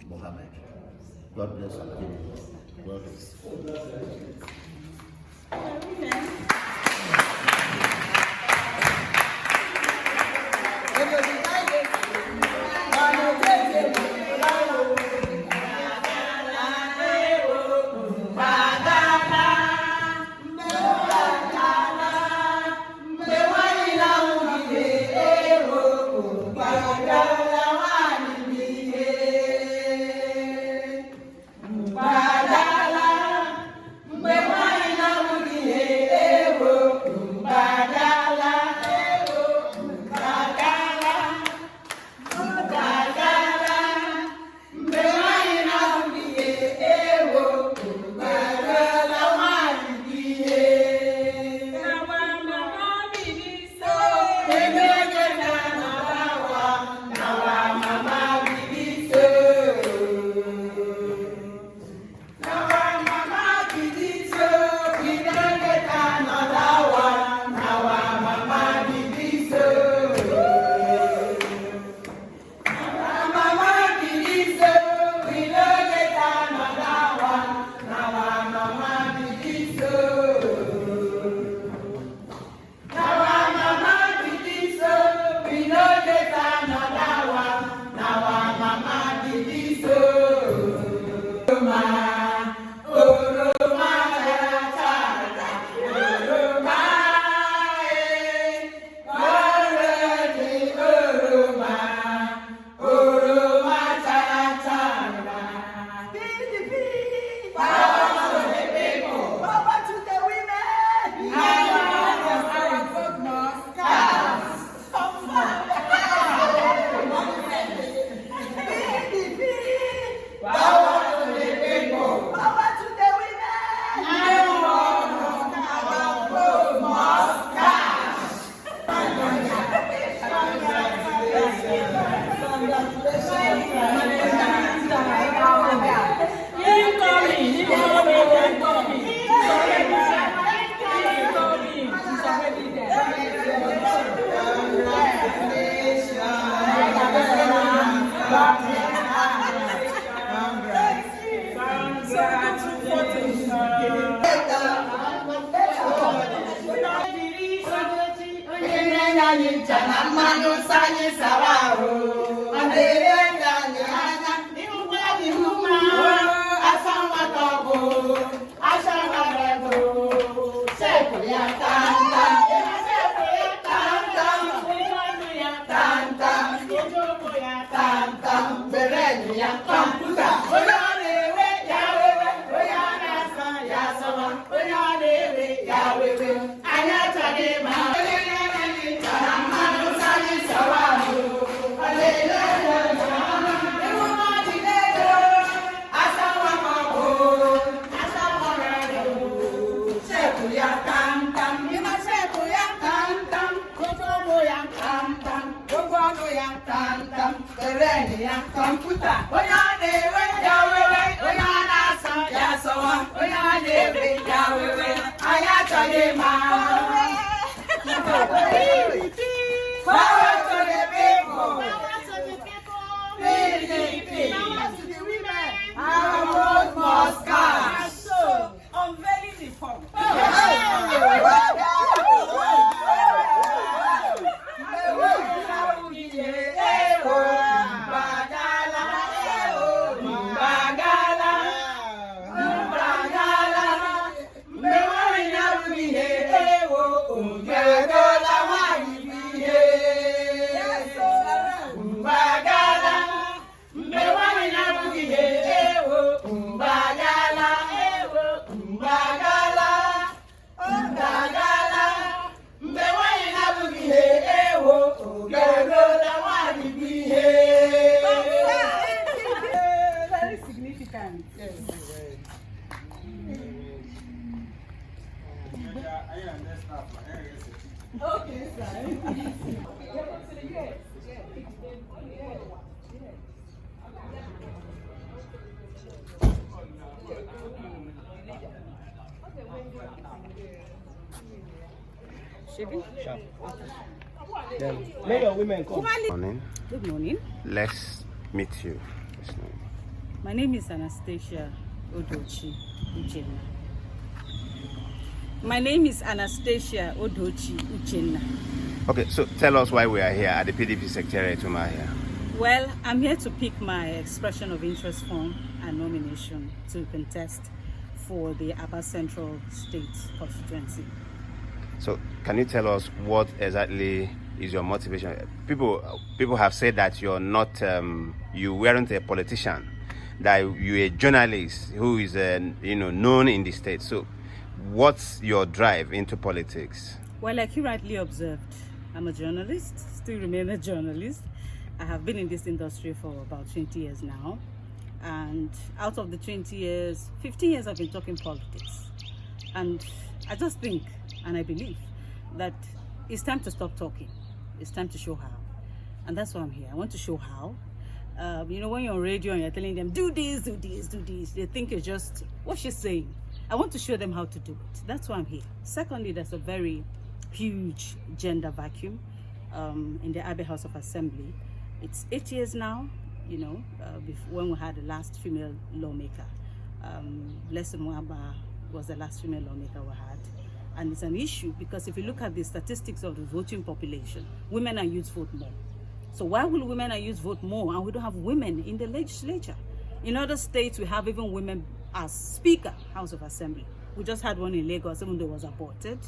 Mohammed. God bless you. God bless you. significant. Yes. Okay, sir. Sure. Then let your women come. Morning. Good morning. Let's meet you. My name is Anastasia Odochi Uchenna. My name is Anastasia Odochi Uchenna. Okay, so tell us why we are here at the PDP Secretariat here. Well, I'm here to pick my expression of interest form and nomination to contest for the Abia Central State Constituency. So can you tell us what exactly is your motivation? People have said that you're not, you weren't a politician, that you're a journalist who is, known in the state. So what's your drive into politics? Well, like you rightly observed, I'm a journalist, still remain a journalist. I have been in this industry for about 20 years now. And out of the 20 years, 15 years I've been talking politics. And I just think, and I believe, that it's time to stop talking. It's time to show how. And that's why I'm here. I want to show how. When you're on radio and you're telling them, do this, do this, do this, they think it's just what she's saying. I want to show them how to do it. That's why I'm here. Secondly, there's a very huge gender vacuum in the Abia House of Assembly. It's 8 years now, when we had the last female lawmaker. Blessing Mwaba was the last female lawmaker we had. And it's an issue because if you look at the statistics of the voting population, women and youths vote more. So why will women and youths vote more and we don't have women in the legislature? In other states, we have even women as Speaker, House of Assembly. We just had one in Lagos, even though it was aborted.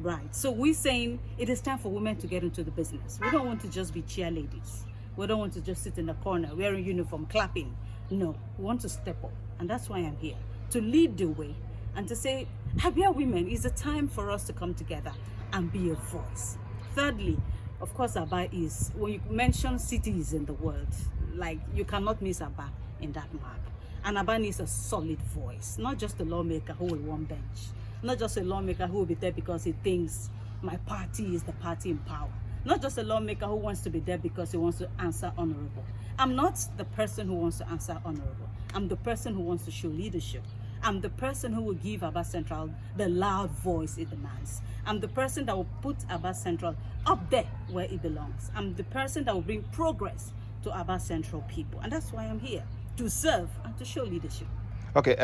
Right. So we're saying it is time for women to get into the business. We don't want to just be cheerleaders. We don't want to just sit in the corner wearing uniform, clapping. No, we want to step up. And that's why I'm here, to lead the way and to say, Abia women, it's a time for us to come together and be a voice. Thirdly, of course, Abia is, when you mention cities in the world, like you cannot miss Abia in that map. And Abia needs a solid voice, not just a lawmaker who will one bench, not just a lawmaker who will be there because he thinks my party is the party in power. Not just a lawmaker who wants to be there because he wants to answer honorable. I'm not the person who wants to answer honorable. I'm the person who wants to show leadership. I'm the person who will give Abia Central the loud voice it demands. I'm the person that will put Abia Central up there where it belongs. I'm the person that will bring progress to Abia Central people. And that's why I'm here, to serve and to show leadership. Okay,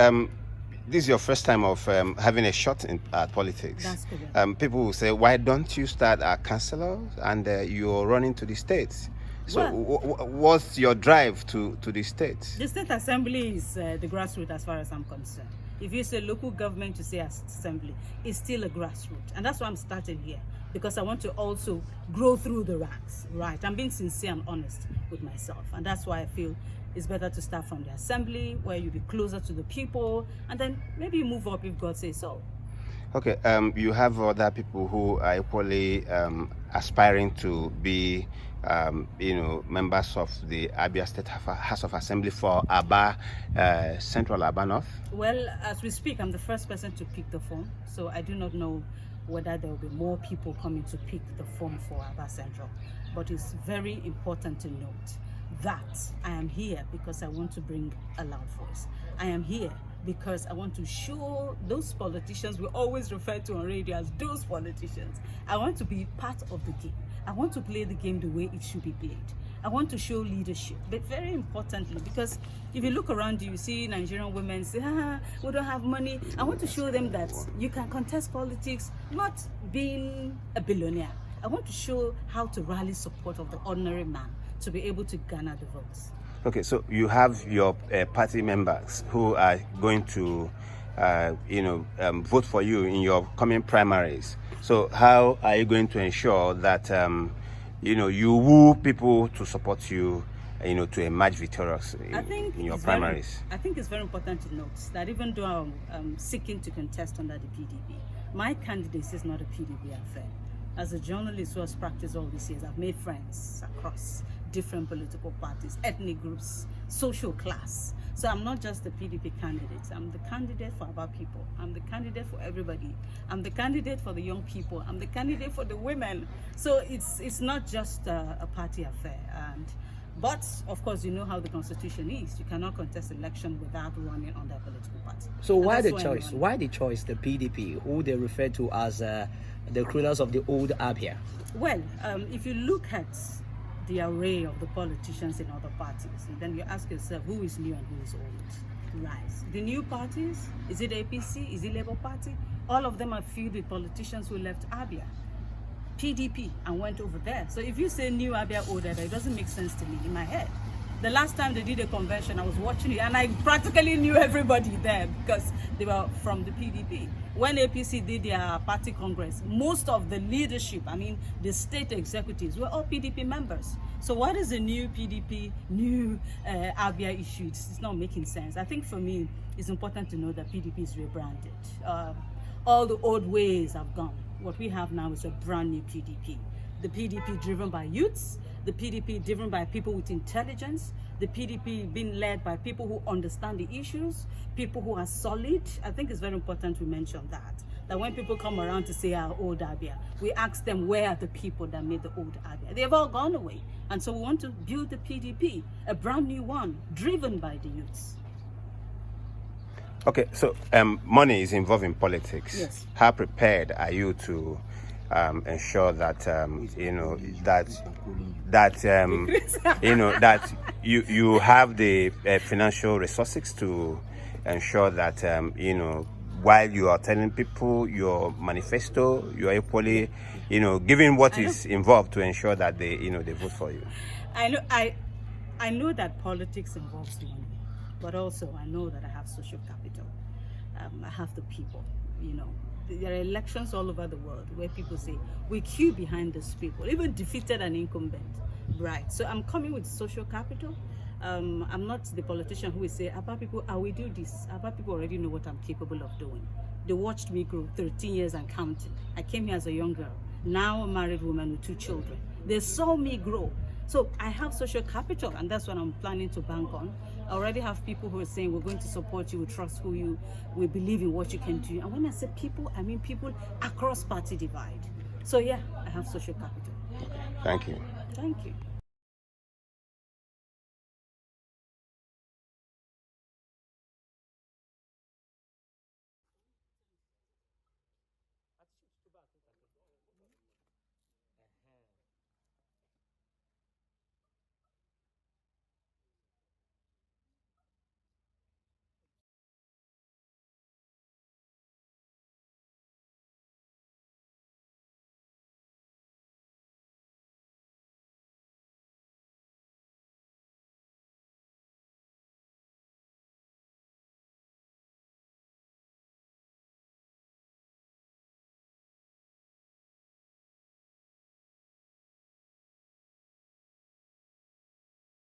this is your first time of having a shot at politics. That's correct. People will say, why don't you start as councillor and you're running to the states? So what's your drive to the states? The state assembly is the grassroots as far as I'm concerned. If you say local government, you say assembly, it's still a grassroots. And that's why I'm starting here, because I want to also grow through the ranks, right? I'm being sincere and honest with myself. And that's why I feel it's better to start from the assembly, where you'll be closer to the people, and then maybe you move up if God says so. Okay, you have other people who are equally aspiring to be, members of the Abia State House of Assembly for Abia Central Abia North. Well, as we speak, I'm the first person to pick the form, so I do not know whether there will be more people coming to pick the form for Abia Central. But it's very important to note that I am here because I want to bring a loud voice. I am here because I want to show those politicians we always refer to on radio as those politicians. I want to be part of the game. I want to play the game the way it should be played. I want to show leadership, but very importantly, because if you look around you see Nigerian women say, we don't have money. I want to show them that you can contest politics, not being a billionaire. I want to show how to rally support of the ordinary man to be able to garner the votes. Okay, so you have your party members who are going to, vote for you in your coming primaries. So how are you going to ensure that, you woo people to support you, to emerge victorious in your primaries? I think it's very important to note that even though I'm seeking to contest under the PDP, my candidacy is not a PDP affair. As a journalist who has practiced all these years, I've made friends across different political parties, ethnic groups, social class. So I'm not just the PDP candidate. I'm the candidate for our people. I'm the candidate for everybody. I'm the candidate for the young people. I'm the candidate for the women. So it's not just a party affair. But of course, you know how the Constitution is. You cannot contest election without running under a political party. So why the choice? Why the choice? The PDP, who they refer to as the creators of the old Abia. Well, if you look at the array of the politicians in other parties, and then you ask yourself, who is new and who is old? Right. The new parties, is it APC? Is it Labour Party? All of them are filled with politicians who left Abia, PDP, and went over there. So if you say new Abia, old Abia, it doesn't make sense to me in my head. The last time they did a convention, I was watching it, and I practically knew everybody there because they were from the PDP. When APC did their party congress, most of the leadership, I mean, the state executives, were all PDP members. So what is the new PDP, new Abia issue? It's not making sense. I think for me, it's important to know that PDP is rebranded. All the old ways have gone. What we have now is a brand new PDP. The PDP driven by youths, the PDP driven by people with intelligence, the PDP being led by people who understand the issues, people who are solid. I think it's very important to mention that when people come around to say our old Abia, we ask them where are the people that made the old Abia. They've all gone away. And so we want to build the PDP, a brand new one, driven by the youths. Okay, so money is involved in politics. Yes. How prepared are you to ensure that that you have the financial resources to ensure that while you are telling people your manifesto, you are equally giving what is involved to ensure that they they vote for you. I know that politics involves money, but also I know that I have social capital. I have the people. There are elections all over the world where people say, we queue behind these people, even defeated an incumbent. Right. So I'm coming with social capital. I'm not the politician who will say, Abba people, I will do this. Abba people already know what I'm capable of doing. They watched me grow 13 years and counting. I came here as a young girl, now a married woman with 2 children. They saw me grow. So I have social capital, and that's what I'm planning to bank on. I already have people who are saying, we're going to support you, we trust you, we believe in what you can do. And when I say people, I mean people across party divide. So yeah, I have social capital. Thank you. Thank you.